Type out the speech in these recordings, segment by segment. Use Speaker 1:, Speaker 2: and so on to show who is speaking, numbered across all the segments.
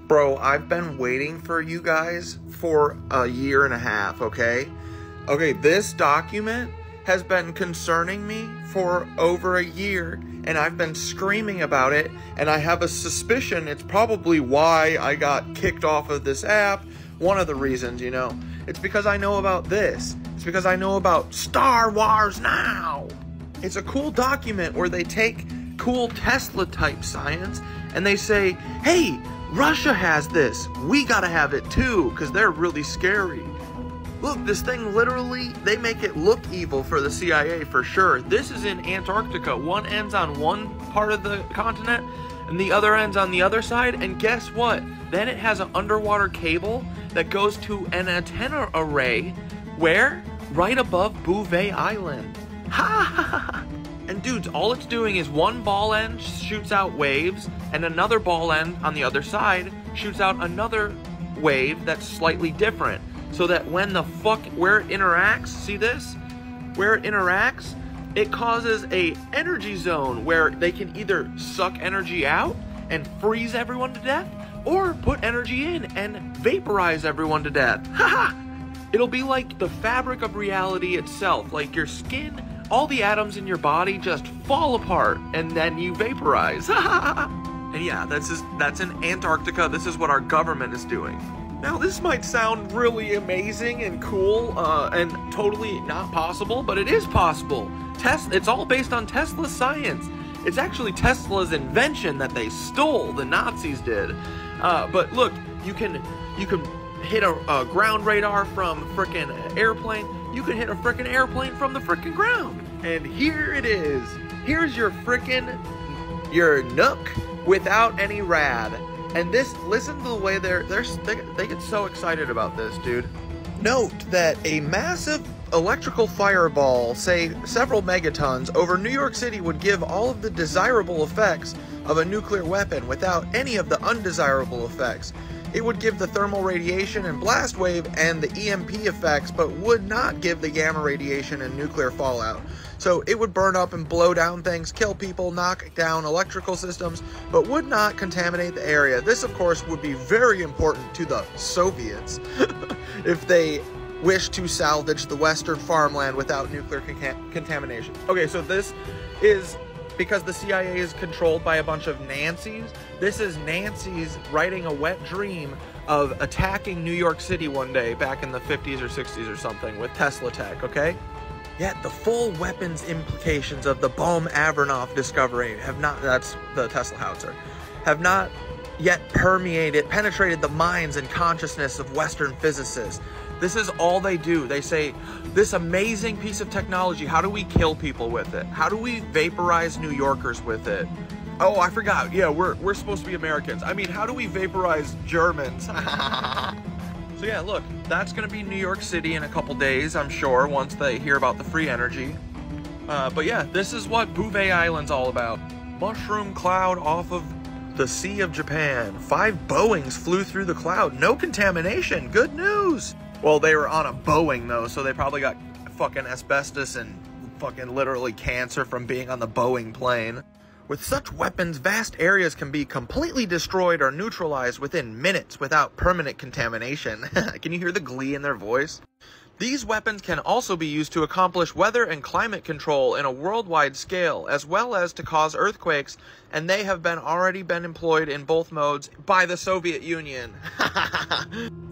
Speaker 1: Bro, I've been waiting for you guys for a year and a half, okay? Okay, this document has been concerning me for over a year, and I've been screaming about it, and I have a suspicion it's probably why I got kicked off of this app. One of the reasons, you know. It's because I know about this. It's because I know about Star Wars Now. It's a cool document where they take cool Tesla-type science, and they say, hey, Russia has this. We gotta have it too, because they're really scary. Look, this thing literally, they make it look evil for the CIA for sure. This is in Antarctica. One ends on one part of the continent, and the other ends on the other side. And guess what? Then it has an underwater cable that goes to an antenna array where? Right above Bouvet Island. Ha ha ha! And dudes, all it's doing is one ball end shoots out waves, and another ball end on the other side shoots out another wave that's slightly different. So that when where it interacts, see this? Where it interacts, it causes a energy zone where they can either suck energy out and freeze everyone to death, or put energy in and vaporize everyone to death. Haha! It'll be like the fabric of reality itself, like your skin. All the atoms in your body just fall apart, and then you vaporize. And yeah, that's in Antarctica. This is what our government is doing. Now, this might sound really amazing and cool, and totally not possible, but it is possible. It's all based on Tesla's science. It's actually Tesla's invention that they stole, the Nazis did. But look, you can hit a ground radar from a frickin' airplane. You can hit a frickin' airplane from the frickin' ground. And here it is. Here's your Nook without any rad. And this, listen to the way they get so excited about this, dude. Note that a massive electrical fireball, say several megatons, over New York City would give all of the desirable effects of a nuclear weapon without any of the undesirable effects. It would give the thermal radiation and blast wave and the EMP effects, but would not give the gamma radiation and nuclear fallout. So it would burn up and blow down things, kill people, knock down electrical systems, but would not contaminate the area. This, of course, would be very important to the Soviets if they wish to salvage the Western farmland without nuclear contamination. Okay, so this is because the CIA is controlled by a bunch of Nancys. This is Nancy's writing a wet dream of attacking New York City one day back in the 50s or 60s or something with Tesla tech, okay? Yet the full weapons implications of the Bohm-Avernoff discovery that's the Tesla howitzer, have not yet penetrated the minds and consciousness of Western physicists. This is all they do. They say, this amazing piece of technology, how do we kill people with it? How do we vaporize New Yorkers with it? Oh, I forgot. Yeah, we're supposed to be Americans. I mean, how do we vaporize Germans? So yeah, look, that's gonna be New York City in a couple days, I'm sure, once they hear about the free energy. But yeah, this is what Bouvet Island's all about. Mushroom cloud off of the Sea of Japan. 5 Boeings flew through the cloud. No contamination. Good news. Well, they were on a Boeing though, so they probably got fucking asbestos and fucking literally cancer from being on the Boeing plane. With such weapons, vast areas can be completely destroyed or neutralized within minutes without permanent contamination. Can you hear the glee in their voice? These weapons can also be used to accomplish weather and climate control in a worldwide scale, as well as to cause earthquakes, and they have already been employed in both modes by the Soviet Union.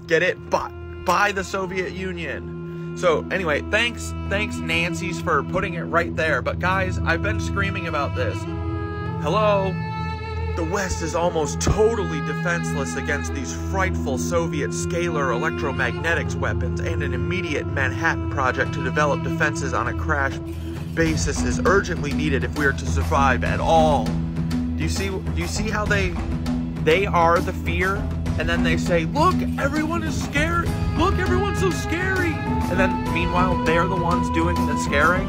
Speaker 1: Get it? By the Soviet Union. So anyway, thanks Nancy's for putting it right there. But guys, I've been screaming about this. Hello? The West is almost totally defenseless against these frightful Soviet scalar electromagnetics weapons, and an immediate Manhattan Project to develop defenses on a crash basis is urgently needed if we are to survive at all. Do you see how they are the fear? And then they say, look, everyone is scared. Look, everyone's so scary. And then meanwhile, they're the ones doing the scaring.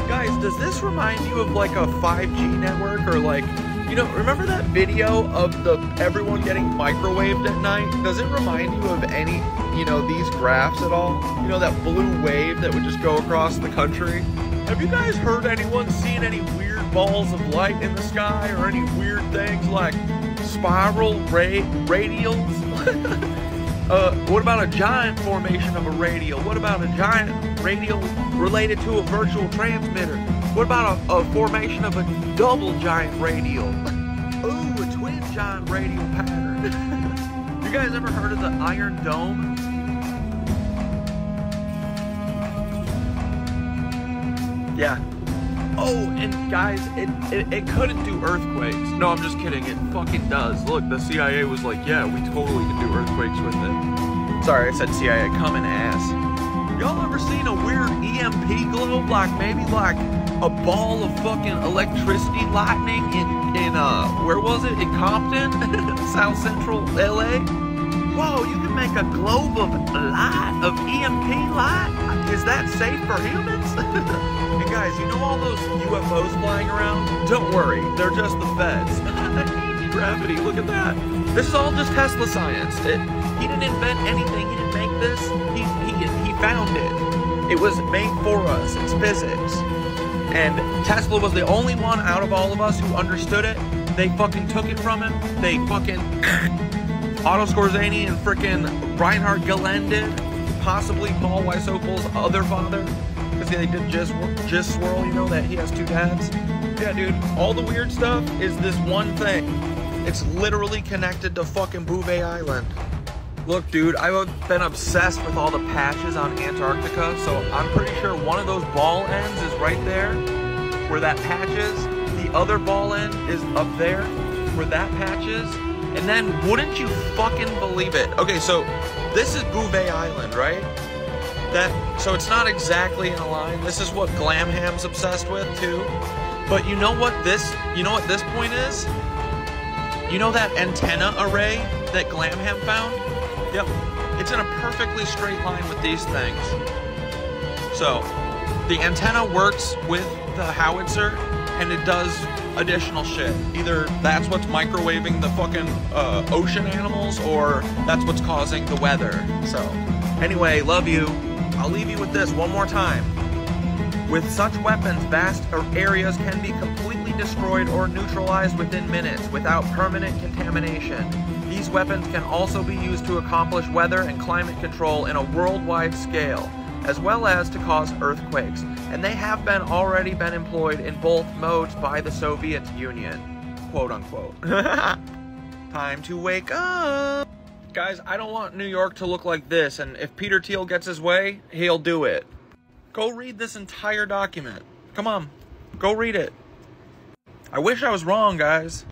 Speaker 1: Guys, does this remind you of like a 5G network, or like, you know, remember that video of everyone getting microwaved at night? Does it remind you of any, you know, these graphs at all? You know, that blue wave that would just go across the country? Have you guys heard anyone seen any weird balls of light in the sky, or any weird things like spiral radials? What about a giant formation of a radial? What about a giant radial related to a virtual transmitter? What about a formation of a double giant radial? Ooh, a twin giant radial pattern. You guys ever heard of the Iron Dome? Yeah. Oh, and guys, it couldn't do earthquakes. No, I'm just kidding. It fucking does. Look, the CIA was like, yeah, we totally can do earthquakes with it. Sorry, I said CIA. Come in ass. Y'all ever seen a weird EMP globe? Like, maybe like a ball of fucking electricity lightning in where was it? In Compton? South Central LA? Whoa, you can make a globe of light, of EMP light? Is that safe for humans? And guys, you know all those UFOs flying around? Don't worry, they're just the feds. Anti-gravity, look at that. This is all just Tesla science. He didn't invent anything, he didn't make this, he found it. It was made for us, it's physics. And Tesla was the only one out of all of us who understood it. They fucking took it from him. They fucking Otto Skorzeny and frickin' Reinhard Gelände, possibly Paul Weissel's other father, because they did Just Swirl, you know, that he has two dads. Yeah, dude, all the weird stuff is this one thing. It's literally connected to fucking Bouvet Island. Look, dude, I've been obsessed with all the patches on Antarctica, so I'm pretty sure one of those ball ends is right there, where that patch is. The other ball end is up there, where that patch is. And then, wouldn't you fucking believe it? Okay, so this is Bouvet Island, right? So it's not exactly in a line. This is what Glamham's obsessed with, too. But you know what this point is? You know that antenna array that Glamham found? Yep. It's in a perfectly straight line with these things. So, the antenna works with the howitzer, and it does additional shit. Either that's what's microwaving the fucking ocean animals, or that's what's causing the weather. So, anyway, love you. I'll leave you with this one more time. With such weapons, vast areas can be completely destroyed or neutralized within minutes without permanent contamination. These weapons can also be used to accomplish weather and climate control in a worldwide scale, as well as to cause earthquakes, and they have already been employed in both modes by the Soviet Union, quote unquote. Time to wake up. Guys, I don't want New York to look like this, and if Peter Thiel gets his way, he'll do it. Go read this entire document. Come on, go read it. I wish I was wrong, guys.